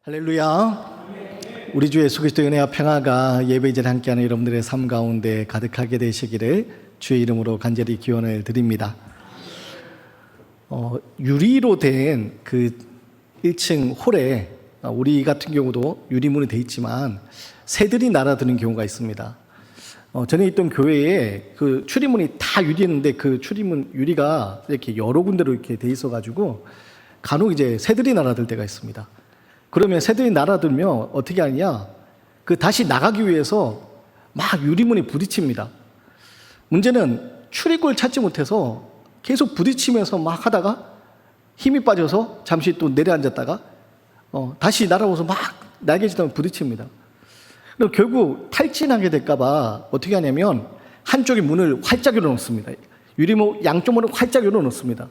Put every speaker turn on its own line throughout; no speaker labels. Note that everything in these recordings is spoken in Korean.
할렐루야. 우리 주 예수 그리스도의 은혜와 평화가 예배제를 함께하는 여러분들의 삶 가운데 가득하게 되시기를 주의 이름으로 간절히 기원을 드립니다. 유리로 된 그 1층 홀에 우리 같은 경우도 유리문이 되어 있지만 새들이 날아드는 경우가 있습니다. 전에 있던 교회에 그 출입문이 다 유리였는데 그 출입문 유리가 이렇게 여러 군데로 이렇게 돼 있어가지고 간혹 이제 새들이 날아들 때가 있습니다. 그러면 새들이 날아들면 어떻게 하느냐? 그 다시 나가기 위해서 막 유리문에 부딪힙니다. 문제는 출입구를 찾지 못해서 계속 부딪히면서 막 하다가 힘이 빠져서 잠시 또 내려앉았다가 다시 날아오서 막 날개짓하면 부딪힙니다. 그럼 결국 탈진하게 될까봐 어떻게 하냐면 한쪽의 문을 활짝 열어놓습니다. 유리문 양쪽 문을 활짝 열어놓습니다.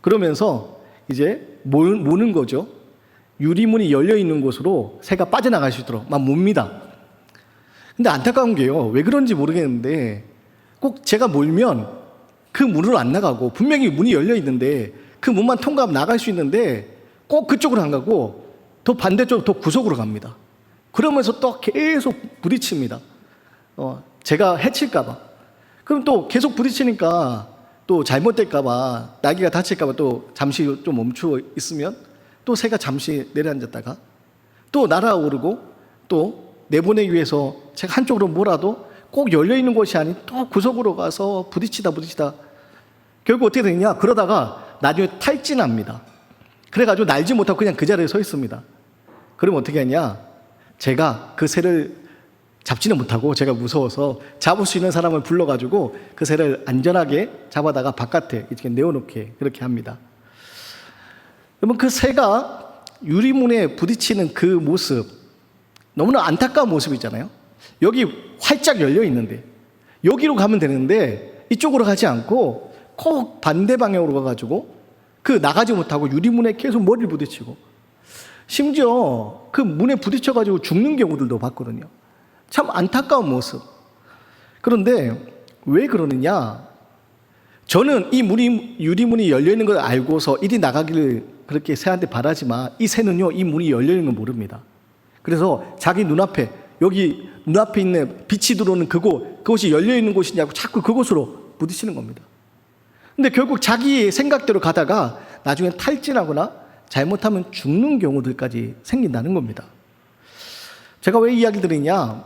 그러면서 이제 모는 거죠. 유리문이 열려 있는 곳으로 새가 빠져나갈 수 있도록 막 몹니다. 근데 안타까운 게요, 왜 그런지 모르겠는데 꼭 제가 몰면 그 문으로 안 나가고 분명히 문이 열려 있는데 그 문만 통과하면 나갈 수 있는데 꼭 그쪽으로 안 가고 더 반대쪽 더 구석으로 갑니다. 그러면서 또 계속 부딪힙니다. 제가 해칠까봐. 그럼 또 계속 부딪히니까 또 잘못될까봐, 날개가 다칠까봐 또 잠시 좀 멈추어 있으면 또 새가 잠시 내려앉았다가 또 날아오르고 또 내보내기 위해서 제가 한쪽으로 몰아도 꼭 열려있는 곳이 아닌 또 구석으로 가서 부딪히다 결국 어떻게 되느냐, 그러다가 나중에 탈진합니다. 그래가지고 날지 못하고 그냥 그 자리에 서 있습니다. 그럼 어떻게 하냐, 제가 그 새를 잡지는 못하고 제가 무서워서 잡을 수 있는 사람을 불러가지고 그 새를 안전하게 잡아다가 바깥에 이렇게 내어놓게 그렇게 합니다. 여러분, 그 새가 유리문에 부딪히는 그 모습 너무나 안타까운 모습이잖아요. 여기 활짝 열려 있는데 여기로 가면 되는데 이쪽으로 가지 않고 꼭 반대 방향으로 가가지고 그 나가지 못하고 유리문에 계속 머리를 부딪히고 심지어 그 문에 부딪혀가지고 죽는 경우들도 봤거든요. 참 안타까운 모습. 그런데 왜 그러느냐, 저는 이 유리문이 열려있는 걸 알고서 이리 나가기를 그렇게 새한테 바라지만 이 새는요, 이 문이 열려있는 걸 모릅니다. 그래서 자기 눈앞에, 여기 눈앞에 있는 빛이 들어오는 그곳이 열려있는 곳이냐고 자꾸 그곳으로 부딪히는 겁니다. 근데 결국 자기 생각대로 가다가 나중에 탈진하거나 잘못하면 죽는 경우들까지 생긴다는 겁니다. 제가 왜 이야기 드리냐,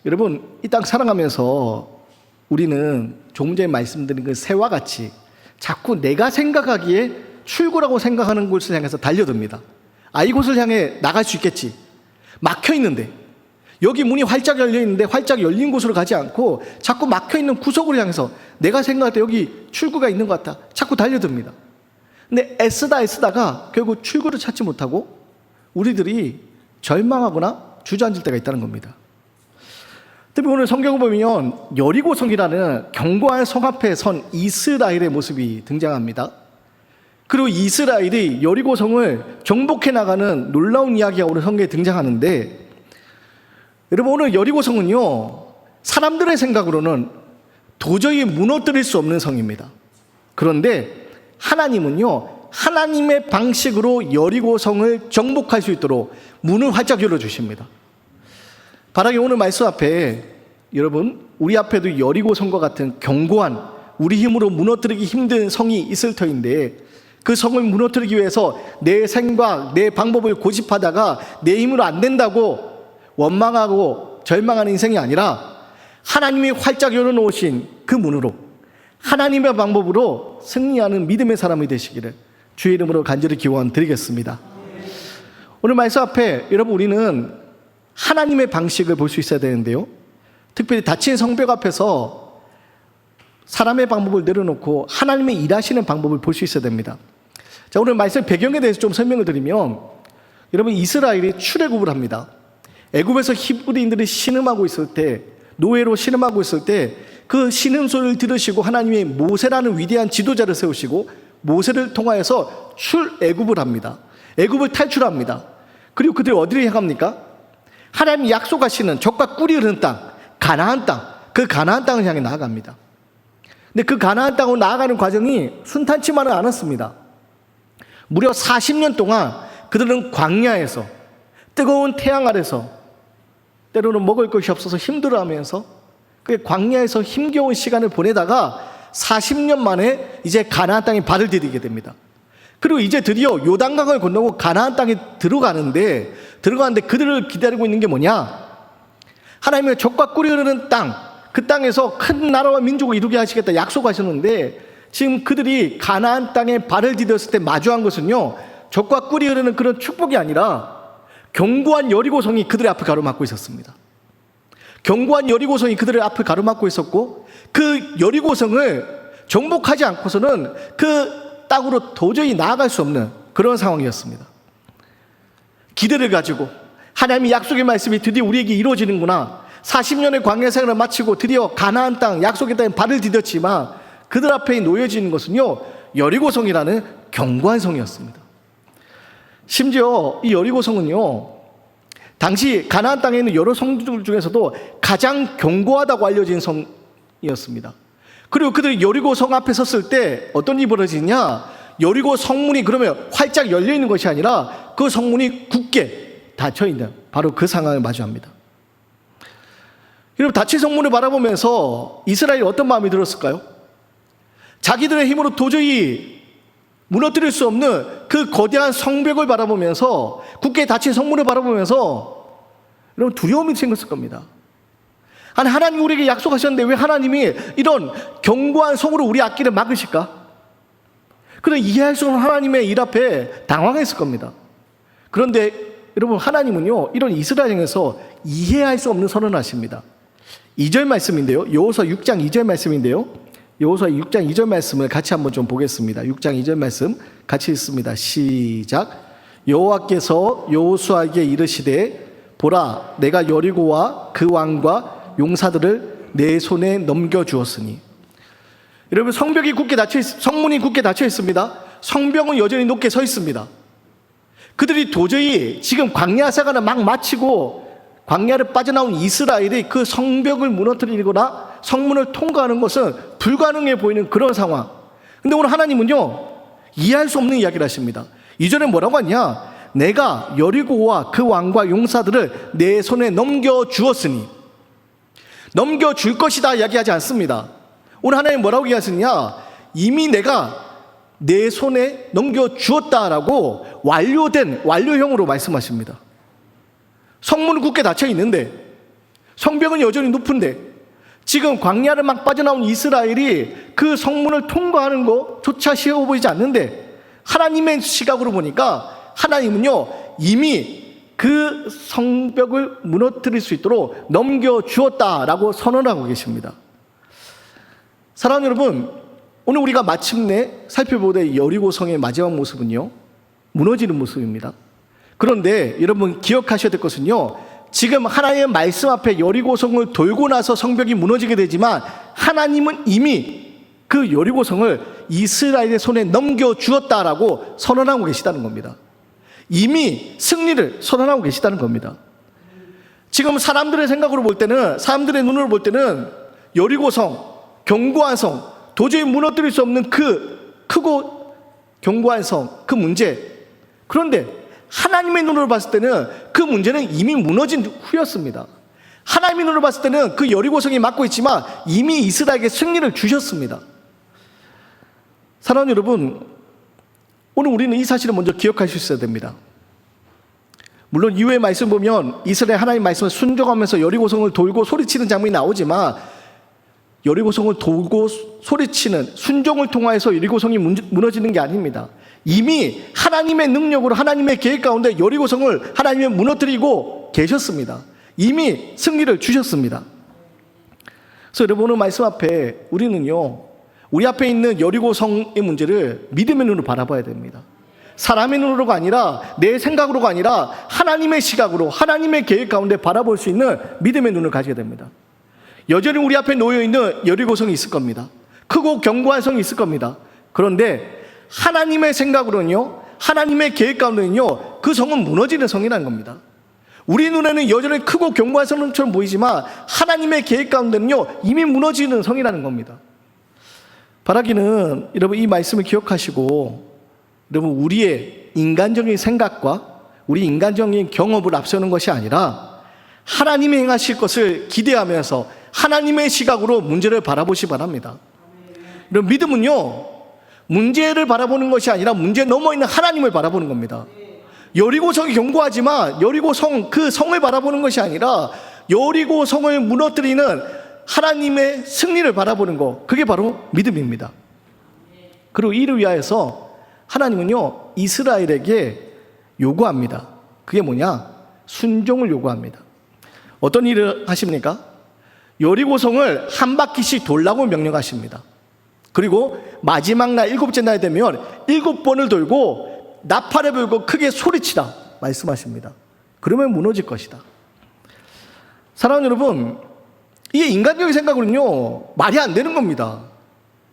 여러분, 이 땅 살아가면서 우리는 조금 전에 말씀드린 그 새와 같이 자꾸 내가 생각하기에 출구라고 생각하는 곳을 향해서 달려듭니다. 이곳을 향해 나갈 수 있겠지. 막혀 있는데, 여기 문이 활짝 열려 있는데 활짝 열린 곳으로 가지 않고 자꾸 막혀 있는 구석으로 향해서 내가 생각할 때 여기 출구가 있는 것 같다, 자꾸 달려듭니다. 근데 애쓰다가 결국 출구를 찾지 못하고 우리들이 절망하거나 주저앉을 때가 있다는 겁니다. 특히 오늘 성경을 보면 여리고성이라는 견고한 성 앞에 선 이스라엘의 모습이 등장합니다. 그리고 이스라엘이 여리고성을 정복해 나가는 놀라운 이야기가 오늘 성경에 등장하는데, 여러분, 오늘 여리고성은요, 사람들의 생각으로는 도저히 무너뜨릴 수 없는 성입니다. 그런데 하나님은요, 하나님의 방식으로 여리고성을 정복할 수 있도록 문을 활짝 열어주십니다. 바라기 오늘 말씀 앞에 여러분, 우리 앞에도 여리고성과 같은 견고한, 우리 힘으로 무너뜨리기 힘든 성이 있을 터인데, 그 성을 무너뜨리기 위해서 내 생각, 내 방법을 고집하다가 내 힘으로 안 된다고 원망하고 절망하는 인생이 아니라 하나님이 활짝 열어놓으신 그 문으로 하나님의 방법으로 승리하는 믿음의 사람이 되시기를 주의 이름으로 간절히 기원 드리겠습니다. 오늘 말씀 앞에 여러분, 우리는 하나님의 방식을 볼 수 있어야 되는데요, 특별히 닫힌 성벽 앞에서 사람의 방법을 내려놓고 하나님의 일하시는 방법을 볼 수 있어야 됩니다. 자, 오늘 말씀 배경에 대해서 좀 설명을 드리면, 여러분, 이스라엘이 출애굽을 합니다. 애굽에서 히브리인들이 신음하고 있을 때, 노예로 신음하고 있을 때 그 신음 소리를 들으시고 하나님이 모세라는 위대한 지도자를 세우시고 모세를 통하여서 출애굽을 합니다. 애굽을 탈출합니다. 그리고 그들이 어디를 향합니까? 하나님이 약속하시는 적과 꿀이 흐르는 땅, 가나안 땅, 그 가나안 땅을 향해 나아갑니다. 근데 그 가나안 땅으로 나아가는 과정이 순탄치만은 않았습니다. 무려 40년 동안 그들은 광야에서 뜨거운 태양 아래서 때로는 먹을 것이 없어서 힘들어하면서 그 광야에서 힘겨운 시간을 보내다가 40년 만에 이제 가나안 땅에 발을 디디게 됩니다. 그리고 이제 드디어 요단강을 건너고 가나안 땅에 들어가는데 그들을 기다리고 있는 게 뭐냐? 하나님의 젖과 꿀이 흐르는 땅, 그 땅에서 큰 나라와 민족을 이루게 하시겠다 약속하셨는데, 지금 그들이 가나안 땅에 발을 디뎠을 때 마주한 것은요, 젖과 꿀이 흐르는 그런 축복이 아니라 견고한 여리고성이 그들의 앞을 가로막고 있었습니다. 견고한 여리고성이 그들의 앞을 가로막고 있었고, 그 여리고성을 정복하지 않고서는 그 땅으로 도저히 나아갈 수 없는 그런 상황이었습니다. 기대를 가지고 하나님의 약속의 말씀이 드디어 우리에게 이루어지는구나, 40년의 광야 생활을 마치고 드디어 가나안 땅, 약속의 땅에 발을 디뎠지만 그들 앞에 놓여지는 것은요, 여리고성이라는 견고한 성이었습니다. 심지어 이 여리고성은요, 당시 가나안 땅에 있는 여러 성들 중에서도 가장 견고하다고 알려진 성이었습니다. 그리고 그들이 여리고 성 앞에 섰을 때 어떤 일이 벌어지냐? 여리고 성문이 그러면 활짝 열려 있는 것이 아니라 그 성문이 굳게 닫혀 있는 바로 그 상황을 마주합니다. 여러분, 닫힌 성문을 바라보면서 이스라엘이 어떤 마음이 들었을까요? 자기들의 힘으로 도저히 무너뜨릴 수 없는 그 거대한 성벽을 바라보면서, 굳게 닫힌 성문을 바라보면서 여러분 두려움이 생겼을 겁니다. 아니, 하나님이 우리에게 약속하셨는데 왜 하나님이 이런 견고한 성으로 우리 앞길을 막으실까? 그런 이해할 수 없는 하나님의 일 앞에 당황했을 겁니다. 그런데 여러분, 하나님은요, 이런 이스라엘에서 이해할 수 없는 선언을 하십니다. 2절 말씀인데요, 여호수아 6장 2절 말씀인데요, 여호수아 6장 2절 말씀을 같이 한번 좀 보겠습니다. 6장 2절 말씀 같이 읽습니다. 시작. 여호와께서 여호수아에게 이르시되, 보라, 내가 여리고와 그 왕과 용사들을 내 손에 넘겨주었으니. 여러분, 성벽이 굳게 성문이 굳게 닫혀 있습니다. 성벽은 여전히 높게 서 있습니다. 그들이 도저히 지금 광야 생활을 막 마치고 광야를 빠져나온 이스라엘이 그 성벽을 무너뜨리거나 성문을 통과하는 것은 불가능해 보이는 그런 상황. 근데 오늘 하나님은요, 이해할 수 없는 이야기를 하십니다. 이전에 뭐라고 하냐? 내가 여리고와 그 왕과 용사들을 내 손에 넘겨주었으니. 넘겨줄 것이다 이야기하지 않습니다. 오늘 하나님 뭐라고 얘기하시느냐? 이미 내가 내 손에 넘겨주었다라고 완료형으로 말씀하십니다. 성문은 굳게 닫혀 있는데, 성벽은 여전히 높은데, 지금 광야를 막 빠져나온 이스라엘이 그 성문을 통과하는 것조차 쉬워 보이지 않는데, 하나님의 시각으로 보니까 하나님은요, 이미 그 성벽을 무너뜨릴 수 있도록 넘겨주었다라고 선언하고 계십니다. 사랑하는 여러분, 오늘 우리가 마침내 살펴보는 여리고성의 마지막 모습은요, 무너지는 모습입니다. 그런데 여러분 기억하셔야 될 것은요, 지금 하나님의 말씀 앞에 여리고성을 돌고 나서 성벽이 무너지게 되지만 하나님은 이미 그 여리고성을 이스라엘의 손에 넘겨주었다라고 선언하고 계시다는 겁니다. 이미 승리를 선언하고 계시다는 겁니다. 지금 사람들의 생각으로 볼 때는, 사람들의 눈으로 볼 때는 여리고성, 견고한 성, 도저히 무너뜨릴 수 없는 그 크고 견고한 성, 그 문제. 그런데 하나님의 눈으로 봤을 때는 그 문제는 이미 무너진 후였습니다. 하나님의 눈으로 봤을 때는 그 여리고성이 막고 있지만 이미 이스라엘에게 승리를 주셨습니다. 사랑하는 여러분, 오늘 우리는 이 사실을 먼저 기억할 수 있어야 됩니다. 물론 이후의 말씀 보면 이스라엘 하나님 말씀을 순종하면서 여리고성을 돌고 소리치는 장면이 나오지만, 여리고성을 돌고 소리치는 순종을 통하여서 여리고성이 무너지는 게 아닙니다. 이미 하나님의 능력으로 하나님의 계획 가운데 여리고성을 하나님이 무너뜨리고 계셨습니다. 이미 승리를 주셨습니다. 그래서 여러분, 오늘 말씀 앞에 우리는요, 우리 앞에 있는 여리고성의 문제를 믿음의 눈으로 바라봐야 됩니다. 사람의 눈으로가 아니라, 내 생각으로가 아니라 하나님의 시각으로, 하나님의 계획 가운데 바라볼 수 있는 믿음의 눈을 가지게 됩니다. 여전히 우리 앞에 놓여있는 여리고성이 있을 겁니다. 크고 견고한 성이 있을 겁니다. 그런데 하나님의 생각으로는요, 하나님의 계획 가운데는요, 그 성은 무너지는 성이라는 겁니다. 우리 눈에는 여전히 크고 견고한 성처럼 보이지만 하나님의 계획 가운데는요, 이미 무너지는 성이라는 겁니다. 바라기는 여러분, 이 말씀을 기억하시고, 여러분, 우리의 인간적인 생각과 우리 인간적인 경험을 앞세우는 것이 아니라 하나님이 행하실 것을 기대하면서 하나님의 시각으로 문제를 바라보시 바랍니다. 이런 믿음은요, 문제를 바라보는 것이 아니라 문제 넘어 있는 하나님을 바라보는 겁니다. 여리고성이 견고하지만 여리고성, 그 성을 바라보는 것이 아니라 여리고성을 무너뜨리는 하나님의 승리를 바라보는 것, 그게 바로 믿음입니다. 그리고 이를 위하여서 하나님은요, 이스라엘에게 요구합니다. 그게 뭐냐? 순종을 요구합니다. 어떤 일을 하십니까? 여리고성을 한 바퀴씩 돌라고 명령하십니다. 그리고 마지막 날 7째 날 되면 7번을 돌고 나팔을 불고 크게 소리치라 말씀하십니다. 그러면 무너질 것이다. 사랑하는 여러분, 이게 인간적인 생각으로는요, 말이 안 되는 겁니다.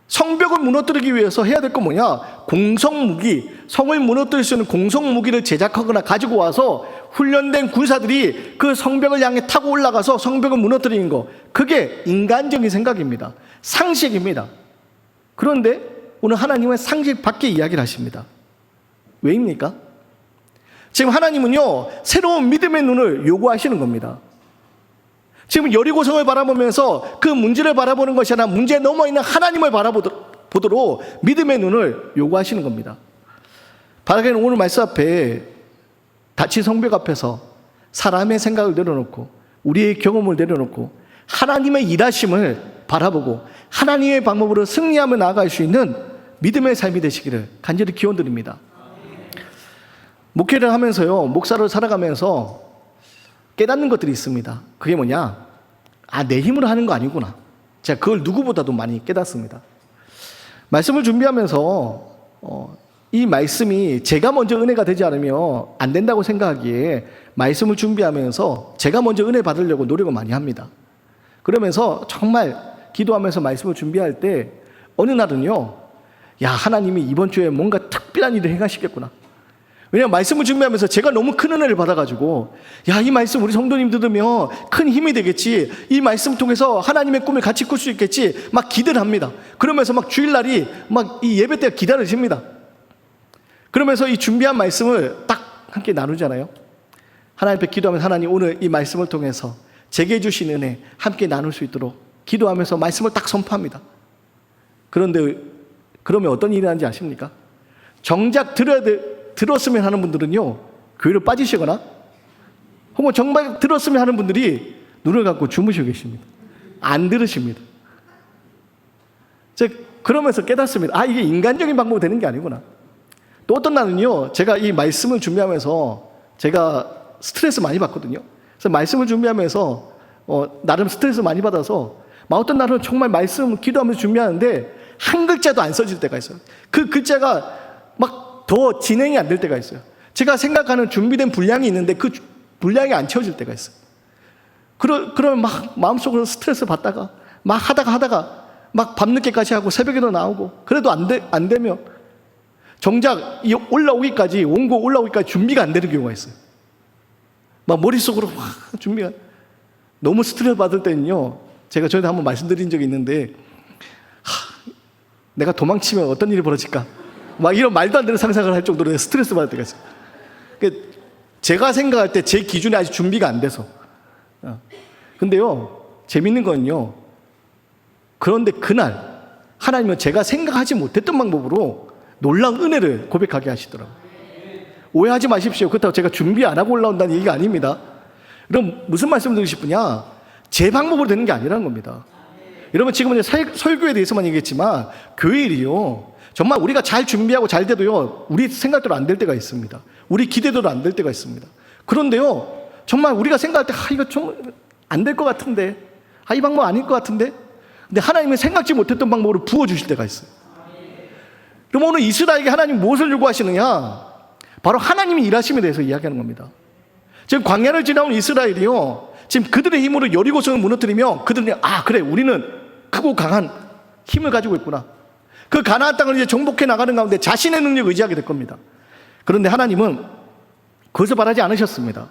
성벽을 무너뜨리기 위해서 해야 될 건 뭐냐? 공성무기, 성을 무너뜨릴 수 있는 공성무기를 제작하거나 가지고 와서 훈련된 군사들이 그 성벽을 향해 타고 올라가서 성벽을 무너뜨리는 거, 그게 인간적인 생각입니다. 상식입니다. 그런데 오늘 하나님은 상식 밖의 이야기를 하십니다. 왜입니까? 지금 하나님은요, 새로운 믿음의 눈을 요구하시는 겁니다. 지금 여리고성을 바라보면서 그 문제를 바라보는 것이 아니라 문제 넘어 있는 하나님을 바라보도록 믿음의 눈을 요구하시는 겁니다. 바라기는 오늘 말씀 앞에 닫힌 성벽 앞에서 사람의 생각을 내려놓고 우리의 경험을 내려놓고 하나님의 일하심을 바라보고 하나님의 방법으로 승리하며 나아갈 수 있는 믿음의 삶이 되시기를 간절히 기원드립니다. 목회를 하면서요, 목사를 살아가면서 깨닫는 것들이 있습니다. 그게 뭐냐? 내 힘으로 하는 거 아니구나. 제가 그걸 누구보다도 많이 깨닫습니다. 말씀을 준비하면서 이 말씀이 제가 먼저 은혜가 되지 않으면 안 된다고 생각하기에 말씀을 준비하면서 제가 먼저 은혜 받으려고 노력을 많이 합니다. 그러면서 정말 기도하면서 말씀을 준비할 때 어느 날은요, 하나님이 이번 주에 뭔가 특별한 일을 행하시겠구나. 왜냐하면 말씀을 준비하면서 제가 너무 큰 은혜를 받아가지고 이 말씀 우리 성도님 들으면 큰 힘이 되겠지, 이 말씀을 통해서 하나님의 꿈을 같이 꿀 수 있겠지 막 기대를 합니다. 그러면서 막 주일날이 막 이 예배 때 기다려집니다. 그러면서 이 준비한 말씀을 딱 함께 나누잖아요. 하나님 앞에 기도하면서 하나님 오늘 이 말씀을 통해서 제게 주신 은혜 함께 나눌 수 있도록 기도하면서 말씀을 딱 선포합니다. 그런데 그러면 어떤 일이 하는지 아십니까? 정작 들었으면 하는 분들은요, 교회를 빠지시거나 혹은 정말 들었으면 하는 분들이 눈을 감고 주무시고 계십니다. 안 들으십니다. 그러면서 깨닫습니다. 이게 인간적인 방법으로 되는 게 아니구나. 또 어떤 날은요, 제가 이 말씀을 준비하면서 제가 스트레스 많이 받거든요. 그래서 말씀을 준비하면서 나름 스트레스 많이 받아서 어떤 날은 정말 말씀 기도하면서 준비하는데 한 글자도 안 써질 때가 있어요. 그 글자가 막 더 진행이 안 될 때가 있어요. 제가 생각하는 준비된 분량이 있는데 그 분량이 안 채워질 때가 있어요. 그러면 막 마음속으로 스트레스 받다가 막 하다가 막 밤늦게까지 하고 새벽에도 나오고 그래도 안 되면 정작 올라오기까지 원고 올라오기까지 준비가 안 되는 경우가 있어요. 막 머릿속으로 막 준비가 너무 스트레스 받을 때는요, 제가 전에 한번 말씀드린 적이 있는데 내가 도망치면 어떤 일이 벌어질까? 막 이런 말도 안 되는 상상을 할 정도로 스트레스 받을 때가 있어요. 제가 생각할 때 제 기준에 아직 준비가 안 돼서. 근데요, 재밌는 건요, 그런데 그날 하나님은 제가 생각하지 못했던 방법으로 놀라운 은혜를 고백하게 하시더라고요. 오해하지 마십시오. 그렇다고 제가 준비 안 하고 올라온다는 얘기가 아닙니다. 그럼 무슨 말씀 드리고 싶으냐? 제 방법으로 되는 게 아니라는 겁니다. 여러분, 지금은 설교에 대해서만 얘기했지만 교회 일이요, 정말 우리가 잘 준비하고 잘 돼도요, 우리 생각대로 안 될 때가 있습니다. 우리 기대대로 안 될 때가 있습니다. 그런데요, 정말 우리가 생각할 때 이거 좀 안 될 것 같은데, 이 방법 아닐 것 같은데, 근데 하나님은 생각지 못했던 방법으로 부어주실 때가 있어요. 그럼 오늘 이스라엘에게 하나님 무엇을 요구하시느냐? 바로 하나님이 일하심에 대해서 이야기하는 겁니다. 지금 광야를 지나온 이스라엘이요, 지금 그들의 힘으로 여리고성을 무너뜨리며 그들은 그래, 우리는 크고 강한 힘을 가지고 있구나. 그 가나안 땅을 이제 정복해 나가는 가운데 자신의 능력을 의지하게 될 겁니다. 그런데 하나님은 그것을 바라지 않으셨습니다.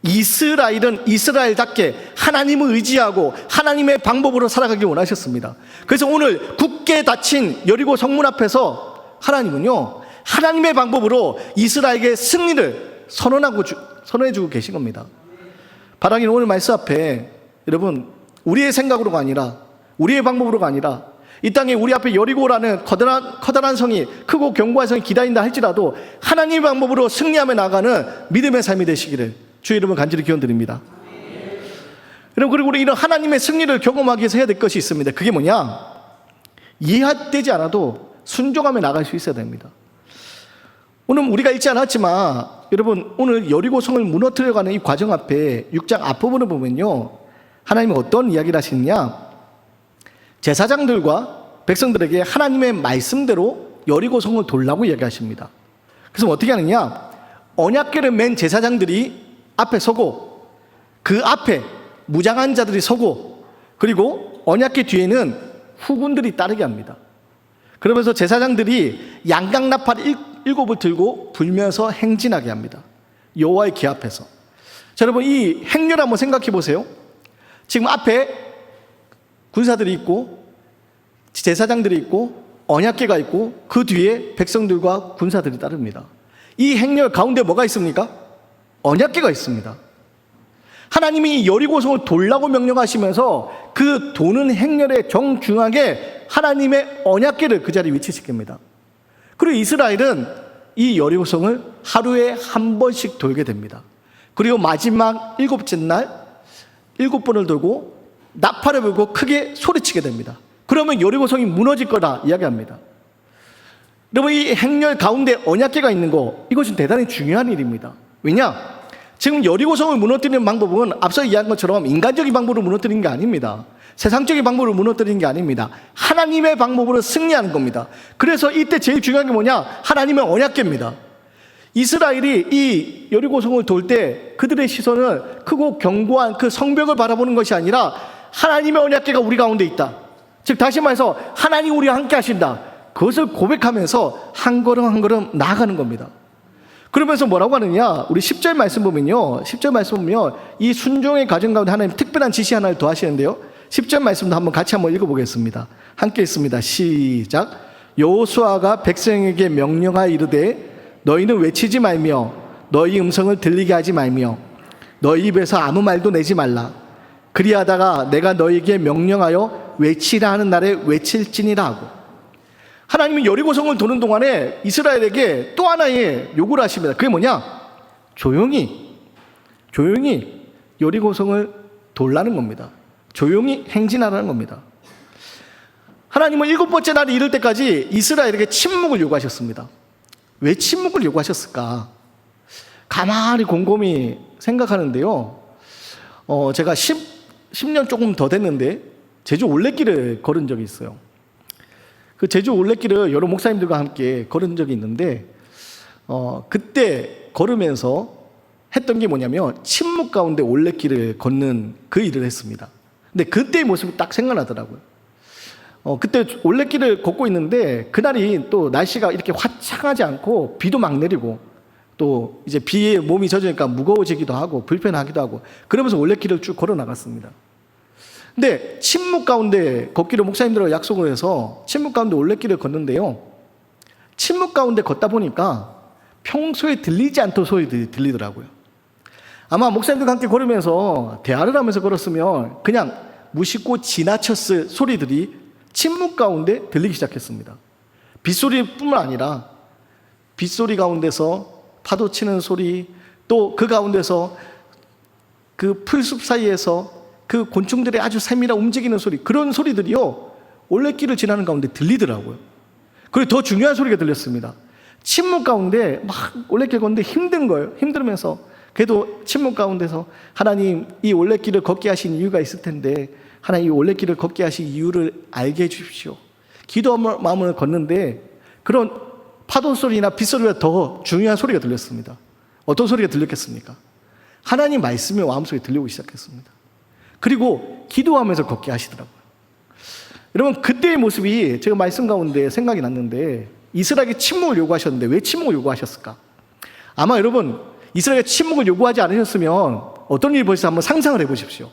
이스라엘은 이스라엘답게 하나님을 의지하고 하나님의 방법으로 살아가기 원하셨습니다. 그래서 오늘 굳게 닫힌 여리고 성문 앞에서 하나님은요, 하나님의 방법으로 이스라엘에게 승리를 선언해주고 계신 겁니다. 바라기는 오늘 말씀 앞에 여러분 우리의 생각으로가 아니라 우리의 방법으로가 아니라 이 땅에 우리 앞에 여리고라는 커다란 성이 크고 견고한 성이 기다린다 할지라도 하나님의 방법으로 승리하며 나가는 믿음의 삶이 되시기를 주의 이름을 간절히 기원드립니다. 여러분 그리고 우리 이런 하나님의 승리를 경험하기 위해서 해야 될 것이 있습니다. 그게 뭐냐? 이해되지 않아도 순종하며 나갈 수 있어야 됩니다. 오늘 우리가 읽지 않았지만 여러분 오늘 여리고성을 무너뜨려가는 이 과정 앞에 6장 앞부분을 보면요 하나님이 어떤 이야기를 하시느냐, 제사장들과 백성들에게 하나님의 말씀대로 여리고성을 돌라고 이야기하십니다. 그래서 어떻게 하느냐, 언약궤를 맨 제사장들이 앞에 서고 그 앞에 무장한 자들이 서고 그리고 언약궤 뒤에는 후군들이 따르게 합니다. 그러면서 제사장들이 양강나팔 7을 들고 불면서 행진하게 합니다. 여호와의 궤 앞에서. 자, 여러분 이 행렬 한번 생각해 보세요. 지금 앞에 군사들이 있고 제사장들이 있고 언약궤가 있고 그 뒤에 백성들과 군사들이 따릅니다. 이 행렬 가운데 뭐가 있습니까? 언약궤가 있습니다. 하나님이 여리고성을 돌라고 명령하시면서 그 도는 행렬의 정중앙에 하나님의 언약궤를 그 자리에 위치시킵니다. 그리고 이스라엘은 이 여리고성을 하루에 한 번씩 돌게 됩니다. 그리고 마지막 7째 날 7번을 돌고 나팔을 불고 크게 소리치게 됩니다. 그러면 여리고성이 무너질 거다 이야기합니다. 여러분 이 행렬 가운데 언약궤가 있는 거, 이것은 대단히 중요한 일입니다. 왜냐? 지금 여리고성을 무너뜨리는 방법은 앞서 이야기한 것처럼 인간적인 방법으로 무너뜨리는 게 아닙니다. 세상적인 방법으로 무너뜨리는 게 아닙니다. 하나님의 방법으로 승리하는 겁니다. 그래서 이때 제일 중요한 게 뭐냐? 하나님의 언약궤입니다. 이스라엘이 이 여리고성을 돌 때 그들의 시선은 크고 견고한 그 성벽을 바라보는 것이 아니라 하나님의 언약궤가 우리 가운데 있다. 즉 다시 말해서 하나님 우리와 함께 하신다. 그것을 고백하면서 한 걸음 한 걸음 나아가는 겁니다. 그러면서 뭐라고 하느냐, 우리 10절 말씀 보면요, 10절 말씀 보면 이 순종의 과정 가운데 하나님 특별한 지시 하나를 더하시는데요, 10절 말씀도 한번 같이 한번 읽어보겠습니다. 함께 읽습니다. 시작. 여호수아가 백성에게 명령하여 이르되 너희는 외치지 말며 너희 음성을 들리게 하지 말며 너희 입에서 아무 말도 내지 말라. 그리하다가 내가 너희에게 명령하여 외치라 하는 날에 외칠지니라 하고, 하나님이 여리고성을 도는 동안에 이스라엘에게 또 하나의 요구를 하십니다. 그게 뭐냐? 조용히 여리고성을 돌라는 겁니다. 조용히 행진하라는 겁니다. 하나님은 7번째 날이 이를 때까지 이스라엘에게 침묵을 요구하셨습니다. 왜 침묵을 요구하셨을까? 가만히 곰곰이 생각하는데요, 제가 10년 조금 더 됐는데 제주 올레길을 걸은 적이 있어요. 그 제주 올레길을 여러 목사님들과 함께 걸은 적이 있는데 그때 걸으면서 했던 게 뭐냐면 침묵 가운데 올레길을 걷는 그 일을 했습니다. 근데 그때의 모습이 딱 생각나더라고요. 그때 올레길을 걷고 있는데 그날이 또 날씨가 이렇게 화창하지 않고 비도 막 내리고 또 이제 비에 몸이 젖으니까 무거워지기도 하고 불편하기도 하고 그러면서 올레길을 쭉 걸어 나갔습니다. 근데 침묵 가운데 걷기로 목사님들과 약속을 해서 침묵 가운데 올레길을 걷는데요, 침묵 가운데 걷다 보니까 평소에 들리지 않던 소리들이 들리더라고요. 아마 목사님들과 함께 걸으면서 대화를 하면서 걸었으면 그냥 무심코 지나쳤을 소리들이 침묵 가운데 들리기 시작했습니다. 빗소리뿐만 아니라 빗소리 가운데서 파도 치는 소리, 또 그 가운데서 그 풀숲 사이에서 그 곤충들의 아주 세밀한 움직이는 소리, 그런 소리들이요 올레길을 지나는 가운데 들리더라고요. 그리고 더 중요한 소리가 들렸습니다. 침묵 가운데 막 올레길 걷는데 힘든 거예요. 힘들면서 그래도 침묵 가운데서 하나님 이 올레길을 걷게 하신 이유가 있을 텐데 하나님 이 올레길을 걷게 하신 이유를 알게 해주십시오. 기도한 마음을 걷는데 그런 파도 소리나 빗소리가 더 중요한 소리가 들렸습니다. 어떤 소리가 들렸겠습니까? 하나님 말씀이 마음속에 들리기 시작했습니다. 그리고 기도하면서 걷게 하시더라고요. 여러분 그때의 모습이 제가 말씀 가운데 생각이 났는데, 이스라엘에게 침묵을 요구하셨는데 왜 침묵을 요구하셨을까? 아마 여러분 이스라엘에 침묵을 요구하지 않으셨으면 어떤 일이 벌써 한번 상상을 해보십시오.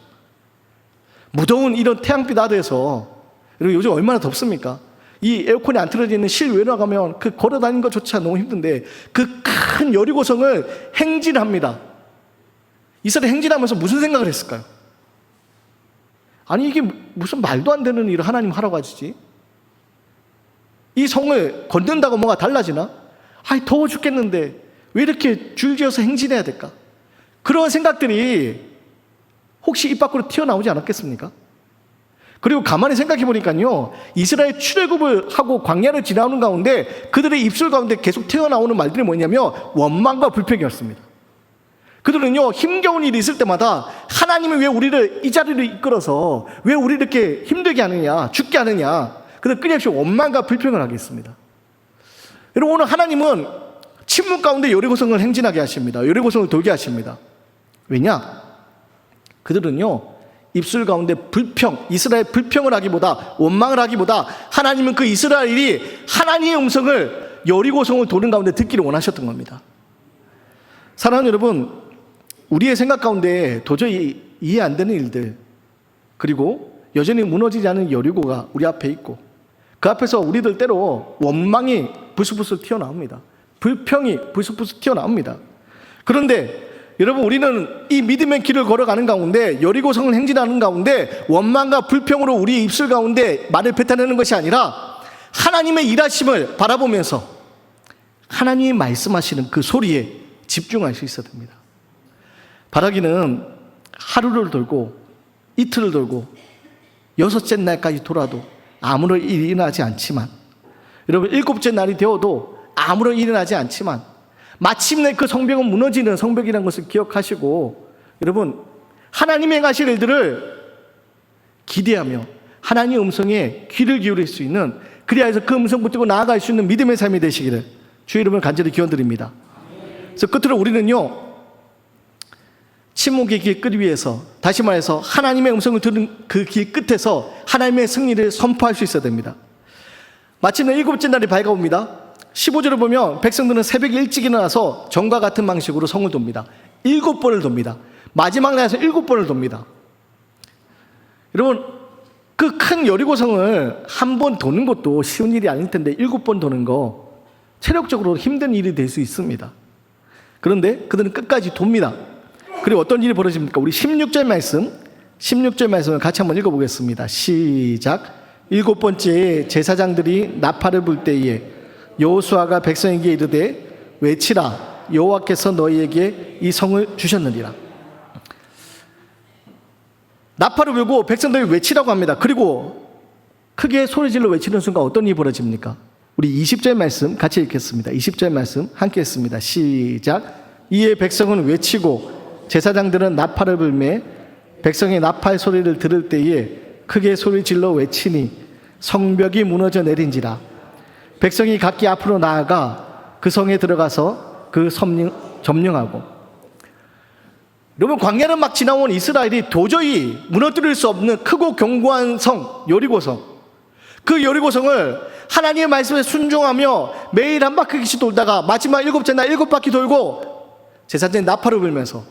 무더운 이런 태양빛 아래에서, 여러분 요즘 얼마나 덥습니까? 이 에어컨이 안 틀어져 있는 실외로 가면 그 걸어 다니는 것조차 너무 힘든데 그 큰 여리고성을 행진합니다. 이스라엘 행진하면서 무슨 생각을 했을까요? 아니 이게 무슨 말도 안 되는 일을 하나님 하라고 하시지? 이 성을 건든다고 뭐가 달라지나? 아이 더워 죽겠는데 왜 이렇게 줄지어서 행진해야 될까? 그런 생각들이 혹시 입 밖으로 튀어나오지 않았겠습니까? 그리고 가만히 생각해 보니까요, 이스라엘 출애굽을 하고 광야를 지나오는 가운데 그들의 입술 가운데 계속 튀어나오는 말들이 뭐냐면 원망과 불평이었습니다. 그들은요, 힘겨운 일이 있을 때마다 하나님이 왜 우리를 이 자리를 이끌어서 왜 우리를 이렇게 힘들게 하느냐, 죽게 하느냐, 그들 끊임없이 원망과 불평을 하겠습니다. 여러분, 오늘 하나님은 침묵 가운데 여리고성을 행진하게 하십니다. 여리고성을 돌게 하십니다. 왜냐? 그들은요, 입술 가운데 불평, 이스라엘 불평을 하기보다, 원망을 하기보다 하나님은 그 이스라엘이 하나님의 음성을 여리고성을 도는 가운데 듣기를 원하셨던 겁니다. 사랑하는 여러분, 우리의 생각 가운데 도저히 이해 안 되는 일들, 그리고 여전히 무너지지 않은 여리고가 우리 앞에 있고, 그 앞에서 우리들 때로 원망이 불쑥불쑥 튀어나옵니다. 불평이 불쑥불쑥 튀어나옵니다. 그런데 여러분, 우리는 이 믿음의 길을 걸어가는 가운데, 여리고성을 행진하는 가운데 원망과 불평으로 우리 입술 가운데 말을 뱉어내는 것이 아니라 하나님의 일하심을 바라보면서 하나님이 말씀하시는 그 소리에 집중할 수 있어야 됩니다. 바라기는 하루를 돌고 이틀을 돌고 여섯째 날까지 돌아도 아무런 일이 일어나지 않지만, 여러분, 일곱째 날이 되어도 아무런 일이 일어나지 않지만 마침내 그 성벽은 무너지는 성벽이라는 것을 기억하시고, 여러분, 하나님의 행하실 일들을 기대하며 하나님의 음성에 귀를 기울일 수 있는, 그리하여 그 음성 붙들고 나아갈 수 있는 믿음의 삶이 되시기를 주의 이름을 간절히 기원드립니다. 그래서 끝으로 우리는요, 침묵의 길 끝 위에서, 다시 말해서 하나님의 음성을 들은 그 길 끝에서 하나님의 승리를 선포할 수 있어야 됩니다. 마침내 일곱째 날이 밝아옵니다. 15절을 보면 백성들은 새벽에 일찍 일어나서 전과 같은 방식으로 성을 돕니다. 7번을 돕니다. 마지막 날에서 7번을 돕니다. 여러분, 그 큰 여리고성을 한 번 도는 것도 쉬운 일이 아닐 텐데 7번 도는 거 체력적으로 힘든 일이 될 수 있습니다. 그런데 그들은 끝까지 돕니다. 그리고 어떤 일이 벌어집니까? 우리 16절 말씀을 같이 한번 읽어보겠습니다. 시작. 7번째에 제사장들이 나팔을 불 때에 여호수아가 백성에게 이르되 외치라, 여호와께서 너희에게 이 성을 주셨느니라. 나팔을 불고 백성들이 외치라고 합니다. 그리고 크게 소리질러 외치는 순간 어떤 일이 벌어집니까? 우리 20절 말씀 같이 읽겠습니다. 20절 말씀 함께 했습니다. 시작. 이에 백성은 외치고 제사장들은 나팔을 불매 백성의 나팔 소리를 들을 때에 크게 소리질러 외치니 성벽이 무너져 내린지라. 백성이 각기 앞으로 나아가 그 성에 들어가서 그 점령하고. 여러분, 광야를 막 지나온 이스라엘이 도저히 무너뜨릴 수 없는 크고 견고한 성, 여리고성, 그 여리고성을 하나님의 말씀에 순종하며 매일 한 바퀴씩 돌다가 마지막 7째 날 7바퀴 돌고 제사장이 나팔을 불면서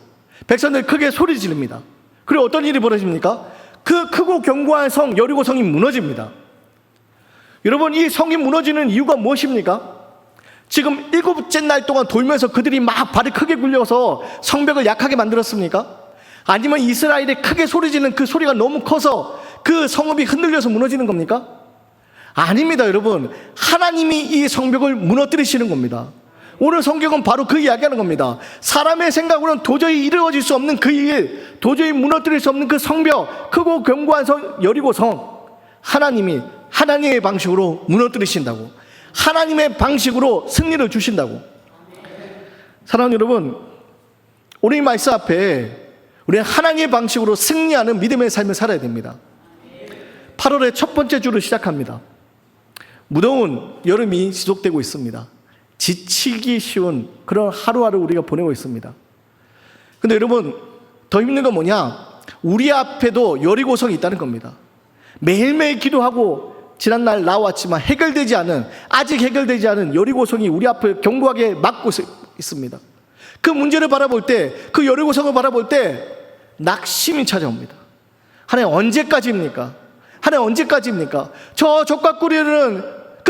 백성들이 크게 소리 지릅니다. 그리고 어떤 일이 벌어집니까? 그 크고 견고한 성, 여리고성이 무너집니다. 여러분, 이 성이 무너지는 이유가 무엇입니까? 지금 7째 날 동안 돌면서 그들이 막 발을 크게 굴려서 성벽을 약하게 만들었습니까? 아니면 이스라엘이 크게 소리지는 그 소리가 너무 커서 그 성읍이 흔들려서 무너지는 겁니까? 아닙니다, 여러분. 하나님이 이 성벽을 무너뜨리시는 겁니다. 오늘 성경은 바로 그 이야기하는 겁니다. 사람의 생각으로는 도저히 이루어질 수 없는 그 일, 도저히 무너뜨릴 수 없는 그 성벽, 크고 견고한 성, 여리고성, 하나님이 하나님의 방식으로 무너뜨리신다고, 하나님의 방식으로 승리를 주신다고. 사랑하는 여러분, 오늘 이 말씀 앞에 우리는 하나님의 방식으로 승리하는 믿음의 삶을 살아야 됩니다. 8월의 첫 번째 주를 시작합니다. 무더운 여름이 지속되고 있습니다. 지치기 쉬운 그런 하루하루 우리가 보내고 있습니다. 근데 여러분, 더 힘든 건 뭐냐? 우리 앞에도 여리고성이 있다는 겁니다. 매일매일 기도하고 지난날 나왔지만 아직 해결되지 않은 여리고성이 우리 앞을 견고하게 막고 있습니다. 그 문제를 바라볼 때, 그 여리고성을 바라볼 때 낙심이 찾아옵니다. 하나님, 언제까지입니까? 하나님, 언제까지입니까? 저 족각구리는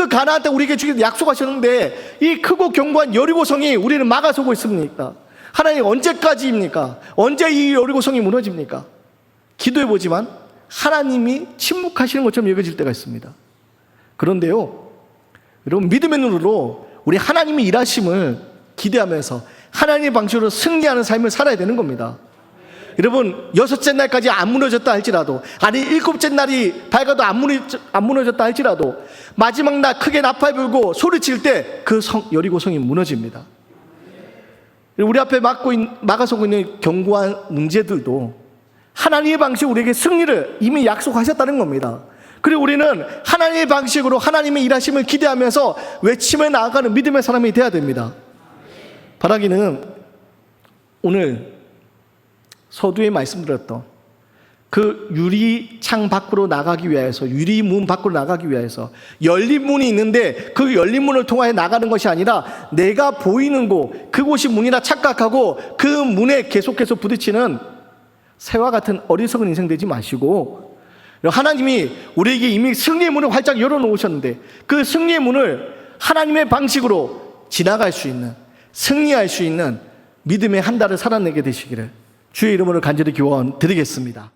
그 가나안 땅 우리에게 주기로 약속하셨는데 이 크고 견고한 여리고성이 우리를 막아서고 있습니까? 하나님 언제까지입니까? 언제 이 여리고성이 무너집니까? 기도해보지만 하나님이 침묵하시는 것처럼 여겨질 때가 있습니다. 그런데요, 여러분, 믿음의 눈으로 우리 하나님이 일하심을 기대하면서 하나님의 방식으로 승리하는 삶을 살아야 되는 겁니다. 여러분, 6째 날까지 안 무너졌다 할지라도, 아니 7째 날이 밝아도 안 무너졌다 할지라도 마지막 날 크게 나팔 불고 소리칠 때 그 여리고성이 무너집니다. 우리 앞에 막아서고 있는 견고한 문제들도 하나님의 방식으로 우리에게 승리를 이미 약속하셨다는 겁니다. 그리고 우리는 하나님의 방식으로 하나님의 일하심을 기대하면서 외침에 나아가는 믿음의 사람이 되어야 됩니다. 바라기는 오늘 서두에 말씀드렸던 그 유리창 밖으로 나가기 위해서, 유리문 밖으로 나가기 위해서 열린 문이 있는데 그 열린 문을 통하여 나가는 것이 아니라 내가 보이는 곳, 그곳이 문이라 착각하고 그 문에 계속해서 부딪히는 새와 같은 어리석은 인생 되지 마시고, 하나님이 우리에게 이미 승리의 문을 활짝 열어놓으셨는데 그 승리의 문을 하나님의 방식으로 지나갈 수 있는, 승리할 수 있는 믿음의 한 달을 살아내게 되시기를 주의 이름으로 간절히 기원 드리겠습니다.